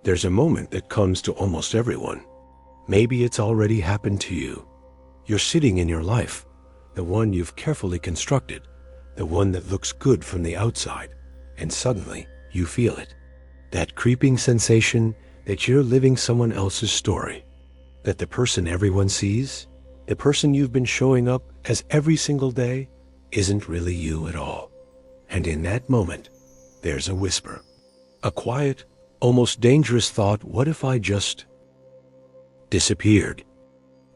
There's a moment that comes to almost everyone. Maybe it's already happened to you. You're sitting in your life, the one you've carefully constructed, the one that looks good from the outside, and suddenly you feel it. That creeping sensation that you're living someone else's story, that the person everyone sees, the person you've been showing up as every single day, isn't really you at all. And in that moment, there's a whisper, a quiet, almost dangerous thought: what if I just disappeared?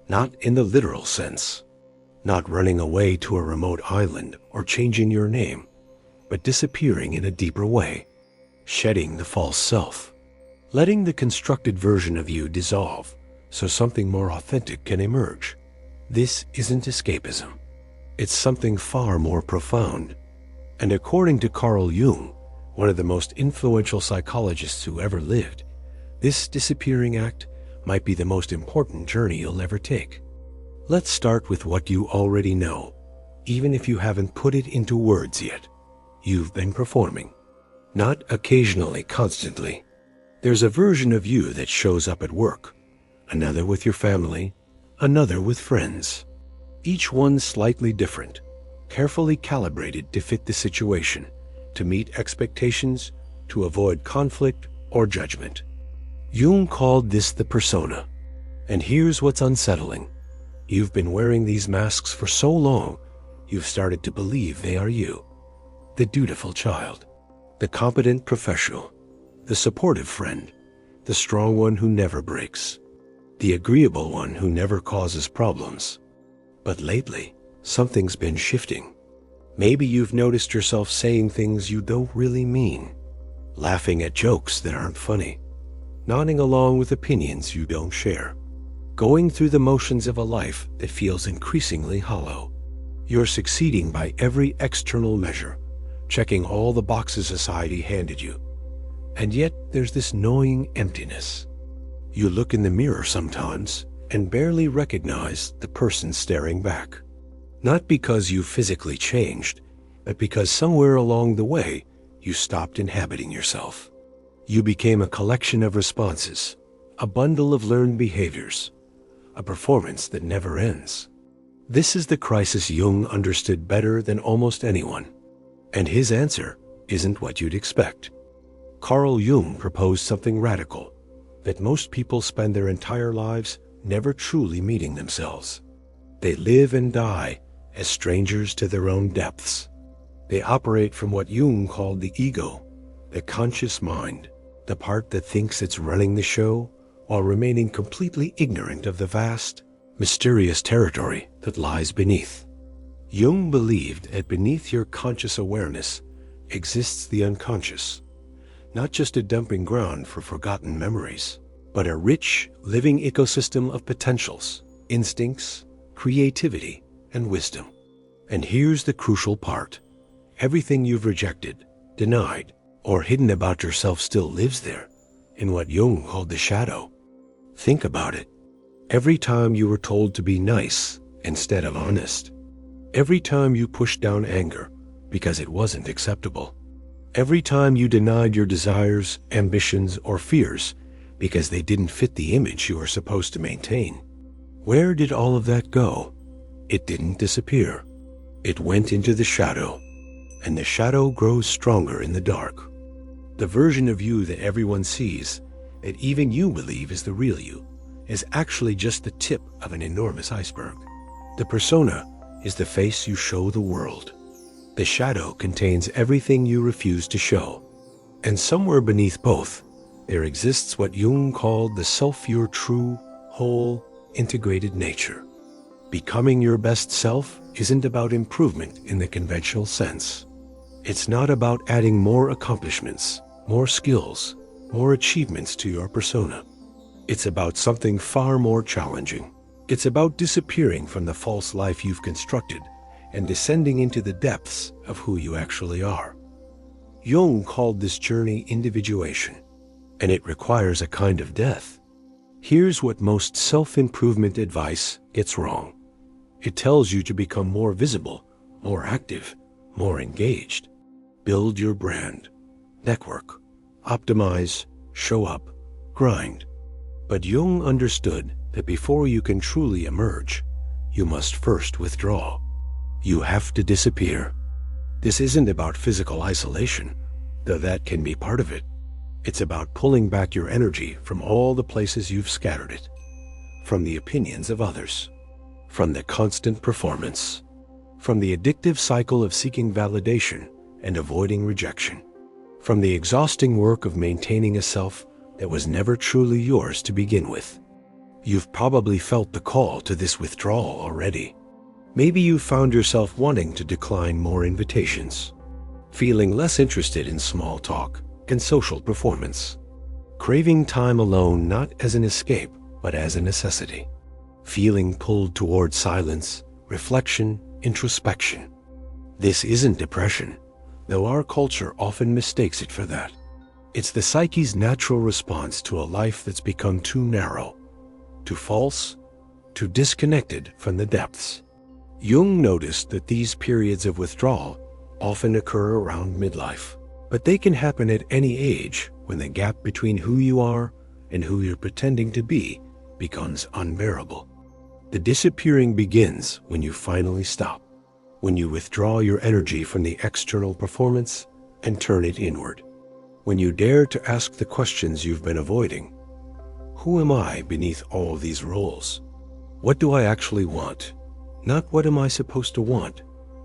Not in the literal sense, not running away to a remote island or changing your name, but disappearing in a deeper way, shedding the false self, letting the constructed version of you dissolve so something more authentic can emerge. This isn't escapism. It's something far more profound. And according to Carl Jung, one of the most influential psychologists who ever lived, this disappearing act might be the most important journey you'll ever take. Let's start with what you already know, even if you haven't put it into words yet. You've been performing. Not occasionally, constantly. There's a version of you that shows up at work, another with your family, another with friends. Each one slightly different, carefully calibrated to fit the situation, to meet expectations, to avoid conflict or judgment. Jung called this the persona. And here's what's unsettling. You've been wearing these masks for so long, you've started to believe they are you. The dutiful child, the competent professional, the supportive friend, the strong one who never breaks, the agreeable one who never causes problems. But lately, something's been shifting. Maybe you've noticed yourself saying things you don't really mean, laughing at jokes that aren't funny, nodding along with opinions you don't share, going through the motions of a life that feels increasingly hollow. You're succeeding by every external measure, checking all the boxes society handed you. And yet there's this gnawing emptiness. You look in the mirror sometimes and barely recognize the person staring back. Not because you physically changed, but because somewhere along the way you stopped inhabiting yourself. You became a collection of responses, a bundle of learned behaviors, a performance that never ends. This is the crisis Jung understood better than almost anyone. And his answer isn't what you'd expect. Carl Jung proposed something radical, that most people spend their entire lives never truly meeting themselves. They live and die as strangers to their own depths. They operate from what Jung called the ego, the conscious mind, the part that thinks it's running the show while remaining completely ignorant of the vast, mysterious territory that lies beneath. Jung believed that beneath your conscious awareness exists the unconscious, not just a dumping ground for forgotten memories, but a rich, living ecosystem of potentials, instincts, creativity, and wisdom. And here's the crucial part. Everything you've rejected, denied, or hidden about yourself still lives there, in what Jung called the shadow. Think about it. Every time you were told to be nice instead of honest. Every time you pushed down anger because it wasn't acceptable. Every time you denied your desires, ambitions, or fears because they didn't fit the image you were supposed to maintain. Where did all of that go? It didn't disappear. It went into the shadow, and the shadow grows stronger in the dark. The version of you that everyone sees, that even you believe is the real you, is actually just the tip of an enormous iceberg. The persona is the face you show the world. The shadow contains everything you refuse to show. And somewhere beneath both, there exists what Jung called the self, your true, whole, integrated nature. Becoming your best self isn't about improvement in the conventional sense. It's not about adding more accomplishments, more skills, more achievements to your persona. It's about something far more challenging. It's about disappearing from the false life you've constructed and descending into the depths of who you actually are. Jung called this journey individuation, and it requires a kind of death. Here's what most self-improvement advice gets wrong. It tells you to become more visible, more active, more engaged. Build your brand, network, optimize, show up, grind. But Jung understood that before you can truly emerge, you must first withdraw. You have to disappear. This isn't about physical isolation, though that can be part of it. It's about pulling back your energy from all the places you've scattered it, from the opinions of others, from the constant performance, from the addictive cycle of seeking validation and avoiding rejection, from the exhausting work of maintaining a self that was never truly yours to begin with. You've probably felt the call to this withdrawal already. Maybe you found yourself wanting to decline more invitations, feeling less interested in small talk and social performance, craving time alone not as an escape but as a necessity, feeling pulled toward silence, reflection, introspection. This isn't depression, though our culture often mistakes it for that. It's the psyche's natural response to a life that's become too narrow, too false, too disconnected from the depths. Jung noticed that these periods of withdrawal often occur around midlife, but they can happen at any age when the gap between who you are and who you're pretending to be becomes unbearable. The disappearing begins when you finally stop, when you withdraw your energy from the external performance and turn it inward, when you dare to ask the questions you've been avoiding. Who am I beneath all these roles? What do I actually want? Not what am I supposed to want?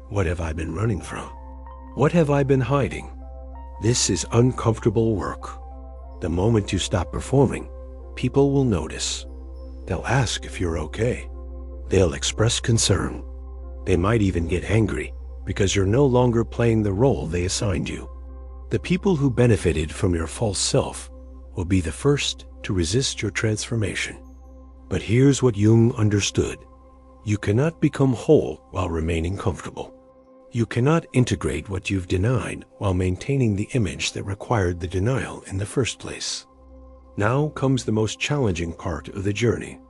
What have I been running from? What have I been hiding? This is uncomfortable work. The moment you stop performing, people will notice. They'll ask if you're okay. They'll express concern. They might even get angry because you're no longer playing the role they assigned you. The people who benefited from your false self will be the first to resist your transformation. But here's what Jung understood. You cannot become whole while remaining comfortable. You cannot integrate what you've denied while maintaining the image that required the denial in the first place. Now comes the most challenging part of the journey.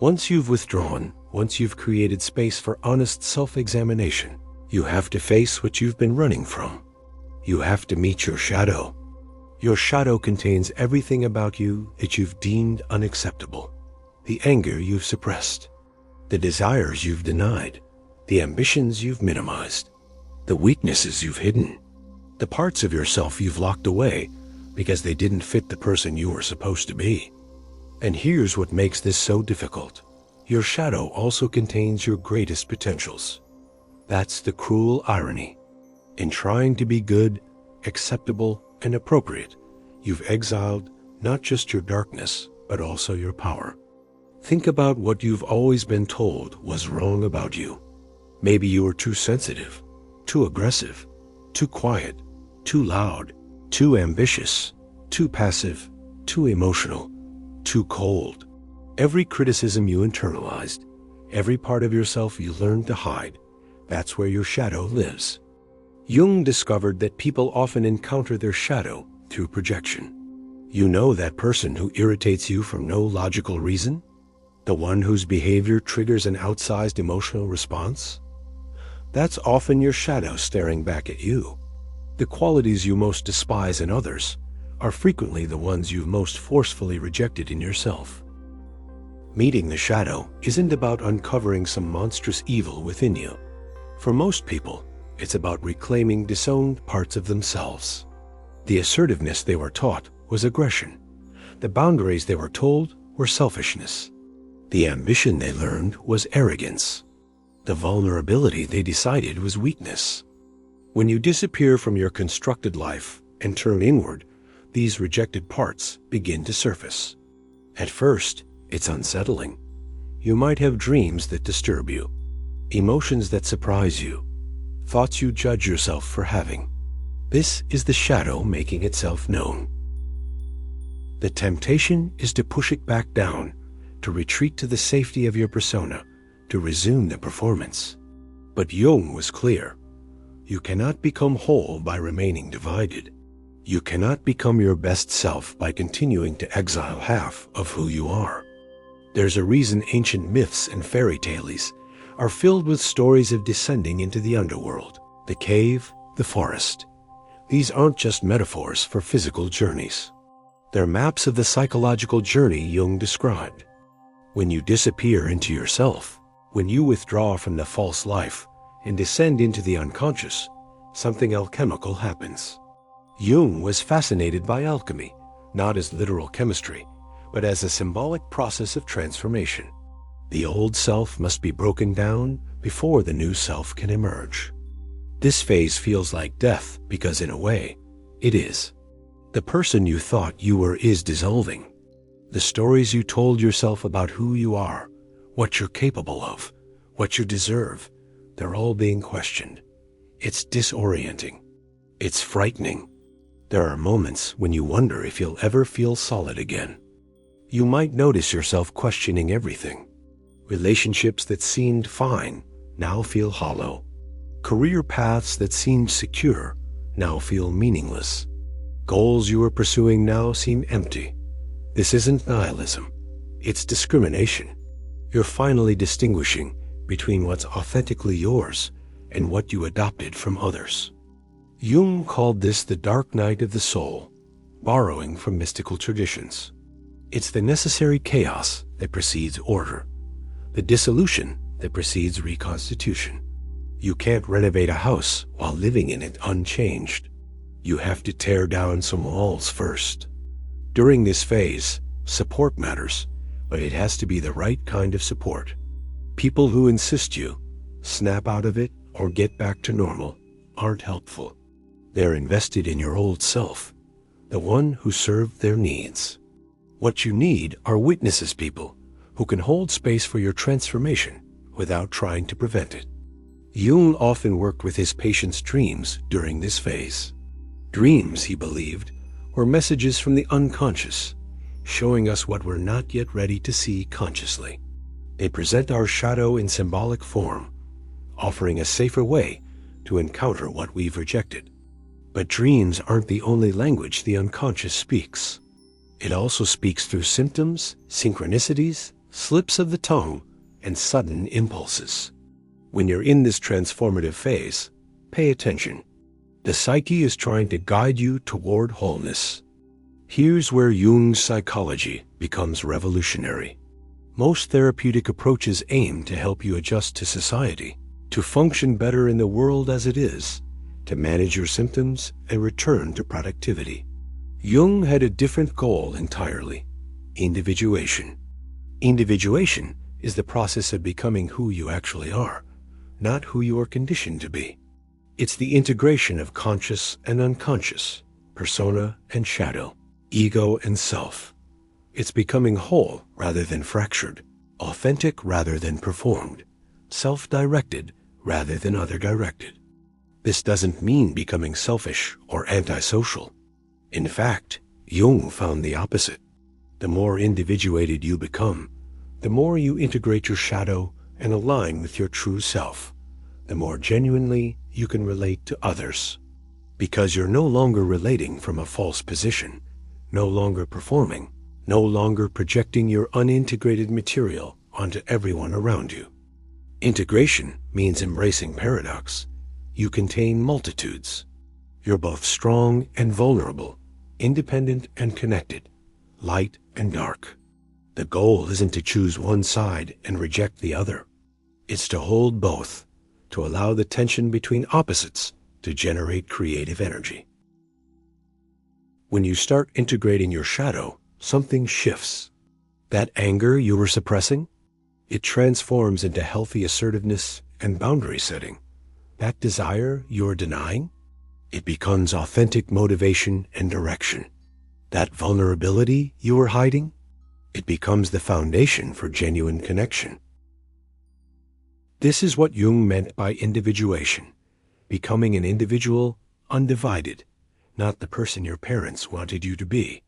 Once you've withdrawn, once you've created space for honest self-examination, you have to face what you've been running from. You have to meet your shadow. Your shadow contains everything about you that you've deemed unacceptable. The anger you've suppressed, the desires you've denied, the ambitions you've minimized, the weaknesses you've hidden, the parts of yourself you've locked away because they didn't fit the person you were supposed to be. And here's what makes this so difficult. Your shadow also contains your greatest potentials. That's the cruel irony. In trying to be good, acceptable, and appropriate, you've exiled not just your darkness, but also your power. Think about what you've always been told was wrong about you. Maybe you were too sensitive, too aggressive, too quiet, too loud, too ambitious, too passive, too emotional, too cold. Every criticism you internalized, every part of yourself you learned to hide, that's where your shadow lives. Jung discovered that people often encounter their shadow through projection. You know that person who irritates you for no logical reason? The one whose behavior triggers an outsized emotional response? That's often your shadow staring back at you. The qualities you most despise in others are frequently the ones you've most forcefully rejected in yourself. Meeting the shadow isn't about uncovering some monstrous evil within you. For most people, it's about reclaiming disowned parts of themselves. The assertiveness they were taught was aggression. The boundaries they were told were selfishness. The ambition they learned was arrogance. The vulnerability they decided was weakness. When you disappear from your constructed life and turn inward, these rejected parts begin to surface. At first, it's unsettling. You might have dreams that disturb you, emotions that surprise you, thoughts you judge yourself for having. This is the shadow making itself known. The temptation is to push it back down, to retreat to the safety of your persona, to resume the performance. But Jung was clear. You cannot become whole by remaining divided. You cannot become your best self by continuing to exile half of who you are. There's a reason ancient myths and fairy tales are filled with stories of descending into the underworld, the cave, the forest. These aren't just metaphors for physical journeys. They're maps of the psychological journey Jung described. When you disappear into yourself, when you withdraw from the false life and descend into the unconscious, something alchemical happens. Jung was fascinated by alchemy, not as literal chemistry, but as a symbolic process of transformation. The old self must be broken down before the new self can emerge. This phase feels like death because, in a way, it is. The person you thought you were is dissolving. The stories you told yourself about who you are, what you're capable of, what you deserve, they're all being questioned. It's disorienting. It's frightening. There are moments when you wonder if you'll ever feel solid again. You might notice yourself questioning everything. Relationships that seemed fine now feel hollow. Career paths that seemed secure now feel meaningless. Goals you were pursuing now seem empty. This isn't nihilism. It's discrimination. You're finally distinguishing between what's authentically yours and what you adopted from others. Jung called this the dark night of the soul, borrowing from mystical traditions. It's the necessary chaos that precedes order, the dissolution that precedes reconstitution. You can't renovate a house while living in it unchanged. You have to tear down some walls first. During this phase, support matters, but it has to be the right kind of support. People who insist you snap out of it or get back to normal aren't helpful. They're invested in your old self, the one who served their needs. What you need are witnesses, people who can hold space for your transformation without trying to prevent it. Jung often worked with his patients' dreams during this phase. Dreams, he believed, were messages from the unconscious, showing us what we're not yet ready to see consciously. They present our shadow in symbolic form, offering a safer way to encounter what we've rejected. But dreams aren't the only language the unconscious speaks. It also speaks through symptoms, synchronicities, slips of the tongue, and sudden impulses. When you're in this transformative phase, pay attention. The psyche is trying to guide you toward wholeness. Here's where Jung's psychology becomes revolutionary. Most therapeutic approaches aim to help you adjust to society, to function better in the world as it is, to manage your symptoms and return to productivity. Jung had a different goal entirely: individuation. Individuation is the process of becoming who you actually are, not who you are conditioned to be. It's the integration of conscious and unconscious, persona and shadow, ego and self. It's becoming whole rather than fractured, authentic rather than performed, self-directed rather than other-directed. This doesn't mean becoming selfish or antisocial. In fact, Jung found the opposite. The more individuated you become, the more you integrate your shadow and align with your true self, the more genuinely you can relate to others. Because you're no longer relating from a false position, no longer performing, no longer projecting your unintegrated material onto everyone around you. Integration means embracing paradox. You contain multitudes. You're both strong and vulnerable, independent and connected, light and dark. The goal isn't to choose one side and reject the other. It's to hold both, to allow the tension between opposites to generate creative energy. When you start integrating your shadow, something shifts. That anger you were suppressing, it transforms into healthy assertiveness and boundary setting. That desire you're denying, it becomes authentic motivation and direction. That vulnerability you were hiding, it becomes the foundation for genuine connection. This is what Jung meant by individuation, becoming an individual undivided, not the person your parents wanted you to be,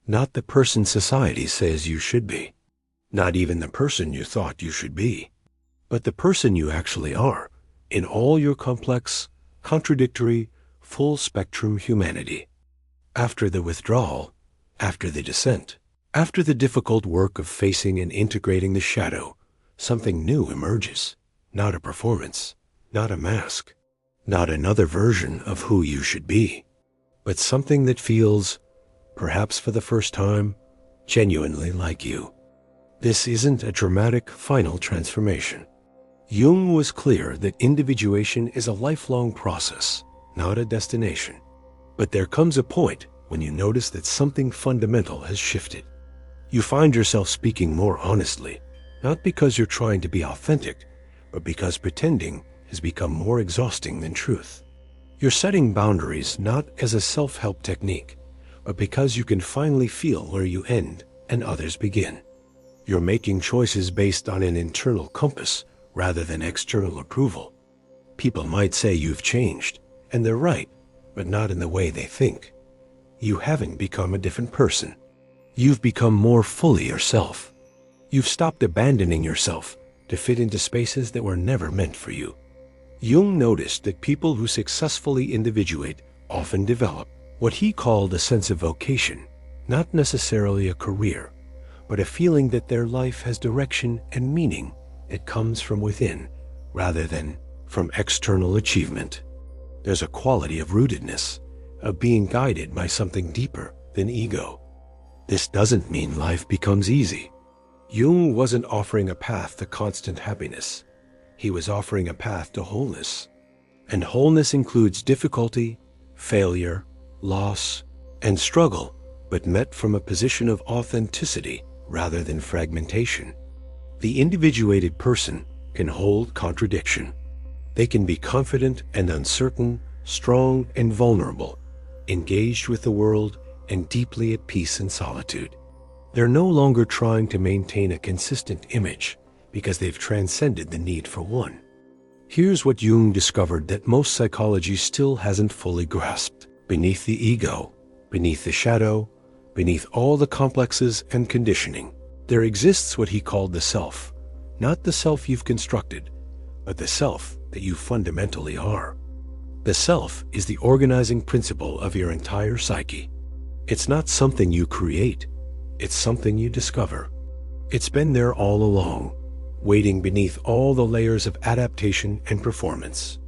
not the person society says you should be, not even the person you thought you should be, but the person you actually are, in all your complex, contradictory, full-spectrum humanity. After the withdrawal, after the descent, after the difficult work of facing and integrating the shadow, something new emerges. Not a performance, not a mask, not another version of who you should be, but something that feels perhaps for the first time, genuinely like you. This isn't a dramatic final transformation. Jung was clear that individuation is a lifelong process, not a destination. But there comes a point when you notice that something fundamental has shifted. You find yourself speaking more honestly, not because you're trying to be authentic, but because pretending has become more exhausting than truth. You're setting boundaries not as a self-help technique, but because you can finally feel where you end and others begin. You're making choices based on an internal compass rather than external approval. People might say you've changed, and they're right, but not in the way they think. You haven't become a different person. You've become more fully yourself. You've stopped abandoning yourself to fit into spaces that were never meant for you. Jung noticed that people who successfully individuate often develop what he called a sense of vocation, not necessarily a career, but a feeling that their life has direction and meaning that comes from within rather than from external achievement. There's a quality of rootedness, of being guided by something deeper than ego. This doesn't mean life becomes easy. Jung wasn't offering a path to constant happiness. He was offering a path to wholeness. And wholeness includes difficulty, failure, loss, and struggle, but met from a position of authenticity rather than fragmentation. The individuated person can hold contradiction. They can be confident and uncertain, strong and vulnerable, engaged with the world and deeply at peace in solitude. They're no longer trying to maintain a consistent image because they've transcended the need for one. Here's what Jung discovered that most psychology still hasn't fully grasped. Beneath the ego, beneath the shadow, beneath all the complexes and conditioning, there exists what he called the self, not the self you've constructed, but the self that you fundamentally are. The self is the organizing principle of your entire psyche. It's not something you create, it's something you discover. It's been there all along, waiting beneath all the layers of adaptation and performance.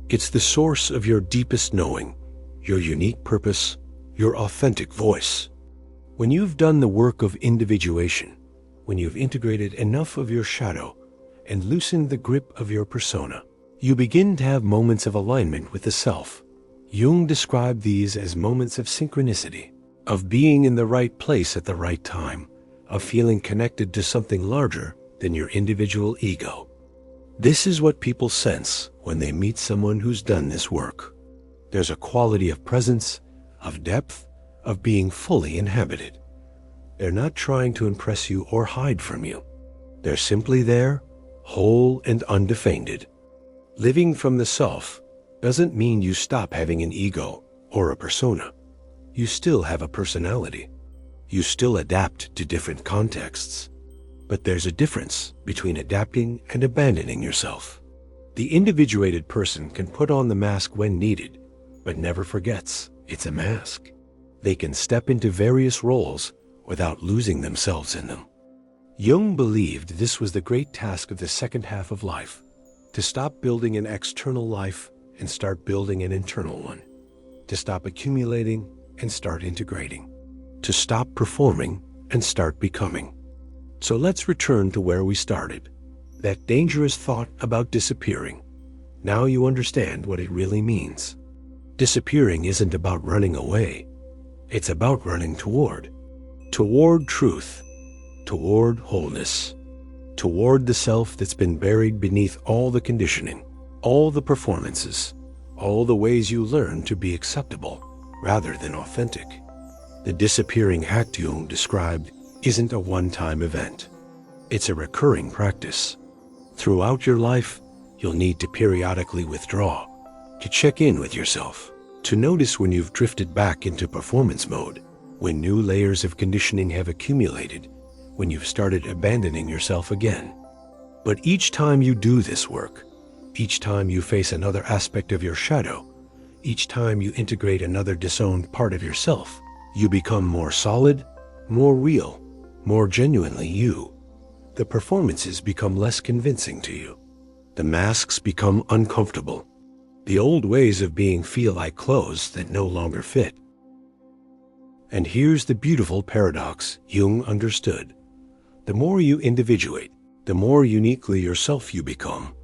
It's the source of your deepest knowing, your unique purpose, your authentic voice. When you've done the work of individuation, when you've integrated enough of your shadow and loosened the grip of your persona, you begin to have moments of alignment with the self. Jung described these as moments of synchronicity, of being in the right place at the right time, of feeling connected to something larger than your individual ego. This is what people sense when they meet someone who's done this work. There's a quality of presence, of depth, of being fully inhabited. They're not trying to impress you or hide from you. They're simply there, whole and undefended. Living from the self doesn't mean you stop having an ego or a persona. You still have a personality. You still adapt to different contexts. But there's a difference between adapting and abandoning yourself. The individuated person can put on the mask when needed, but never forgets it's a mask. They can step into various roles without losing themselves in them. Jung believed this was the great task of the second half of life, to stop building an external life and start building an internal one, to stop accumulating and start integrating, to stop performing and start becoming. So let's return to where we started, that dangerous thought about disappearing. Now you understand what it really means. Disappearing isn't about running away. It's about running toward truth, toward wholeness, toward the self that's been buried beneath all the conditioning, all the performances, all the ways you learn to be acceptable rather than authentic. The disappearing act Jung described isn't a one-time event. It's a recurring practice. Throughout your life, you'll need to periodically withdraw, to check in with yourself, to notice when you've drifted back into performance mode, when new layers of conditioning have accumulated, when you've started abandoning yourself again. But each time you do this work, each time you face another aspect of your shadow, each time you integrate another disowned part of yourself, you become more solid, more real, more genuinely you. The performances become less convincing to you. The masks become uncomfortable. The old ways of being feel like clothes that no longer fit. And here's the beautiful paradox Jung understood. The more you individuate, the more uniquely yourself you become,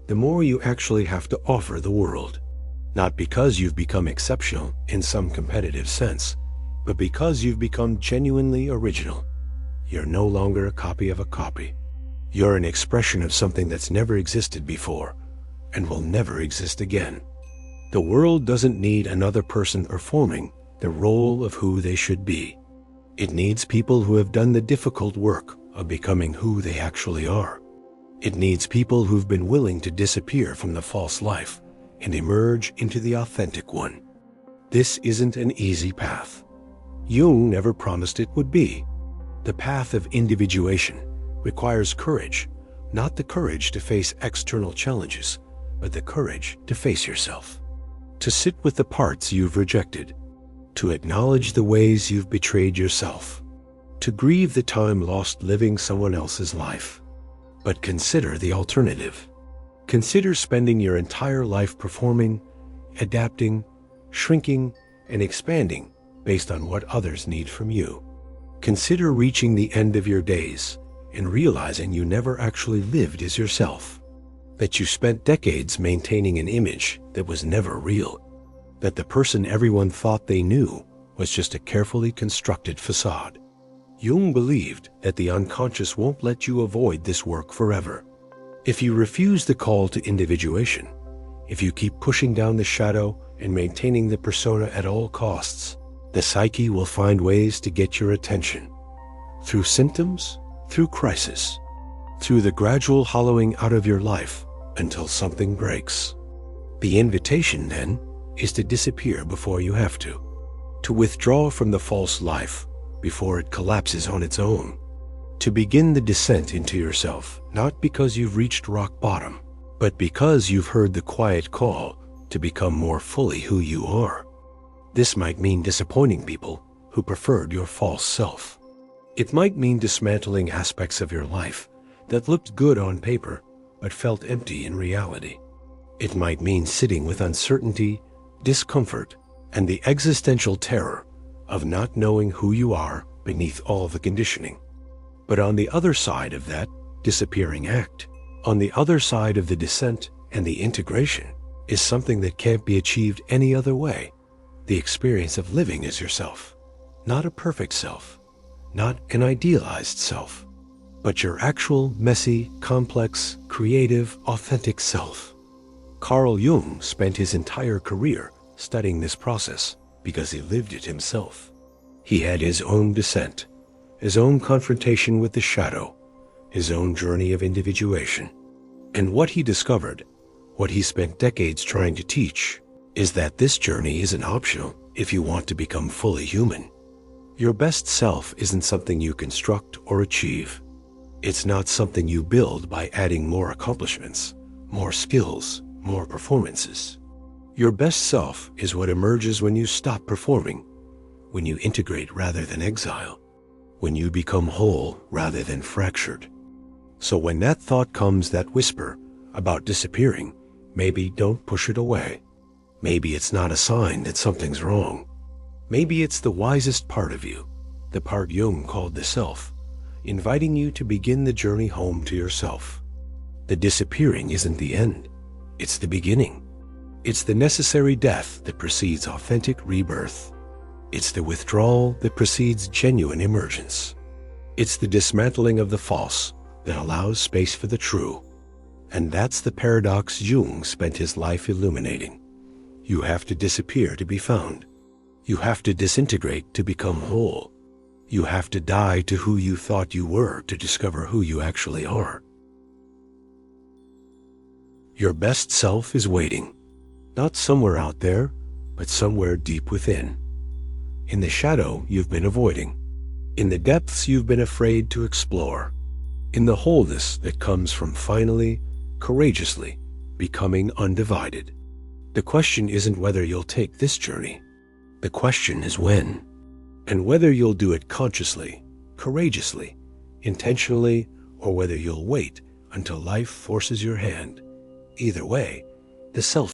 the more you actually have to offer the world. Not because you've become exceptional in some competitive sense, but because you've become genuinely original. You're no longer a copy of a copy. You're an expression of something that's never existed before and will never exist again. The world doesn't need another person performing the role of who they should be. It needs people who have done the difficult work of becoming who they actually are. It needs people who've been willing to disappear from the false life and emerge into the authentic one. This isn't an easy path. Jung never promised it would be. The path of individuation requires courage, not the courage to face external challenges, but the courage to face yourself. To sit with the parts you've rejected, to acknowledge the ways you've betrayed yourself, to grieve the time lost living someone else's life. But consider the alternative. Consider spending your entire life performing, adapting, shrinking, and expanding based on what others need from you. Consider reaching the end of your days and realizing you never actually lived as yourself, that you spent decades maintaining an image that was never real, that the person everyone thought they knew was just a carefully constructed facade. Jung believed that the unconscious won't let you avoid this work forever. If you refuse the call to individuation, if you keep pushing down the shadow and maintaining the persona at all costs, the psyche will find ways to get your attention. Through symptoms, through crisis, through the gradual hollowing out of your life until something breaks. The invitation, then, is to disappear before you have to withdraw from the false life before it collapses on its own, to begin the descent into yourself, not because you've reached rock bottom, but because you've heard the quiet call to become more fully who you are. This might mean disappointing people who preferred your false self. It might mean dismantling aspects of your life that looked good on paper but felt empty in reality. It might mean sitting with uncertainty, discomfort, and the existential terror of not knowing who you are beneath all the conditioning. But on the other side of that disappearing act, on the other side of the descent and the integration, is something that can't be achieved any other way. The experience of living as yourself. Not a perfect self, not an idealized self, but your actual, messy, complex, creative, authentic self. Carl Jung spent his entire career studying this process because he lived it himself. He had his own descent, his own confrontation with the shadow, his own journey of individuation. And what he discovered, what he spent decades trying to teach, is that this journey isn't optional if you want to become fully human. Your best self isn't something you construct or achieve. It's not something you build by adding more accomplishments, more skills, more performances. Your best self is what emerges when you stop performing, when you integrate rather than exile, when you become whole rather than fractured. So when that thought comes, that whisper about disappearing, maybe don't push it away. Maybe it's not a sign that something's wrong. Maybe it's the wisest part of you, the part Jung called the self, inviting you to begin the journey home to yourself. The disappearing isn't the end, it's the beginning. It's the necessary death that precedes authentic rebirth. It's the withdrawal that precedes genuine emergence. It's the dismantling of the false that allows space for the true. And that's the paradox Jung spent his life illuminating. You have to disappear to be found. You have to disintegrate to become whole. You have to die to who you thought you were to discover who you actually are. Your best self is waiting, not somewhere out there, but somewhere deep within. In the shadow you've been avoiding, in the depths you've been afraid to explore, in the wholeness that comes from finally, courageously becoming undivided. The question isn't whether you'll take this journey. The question is when, and whether you'll do it consciously, courageously, intentionally, or whether you'll wait until life forces your hand. Either way, the self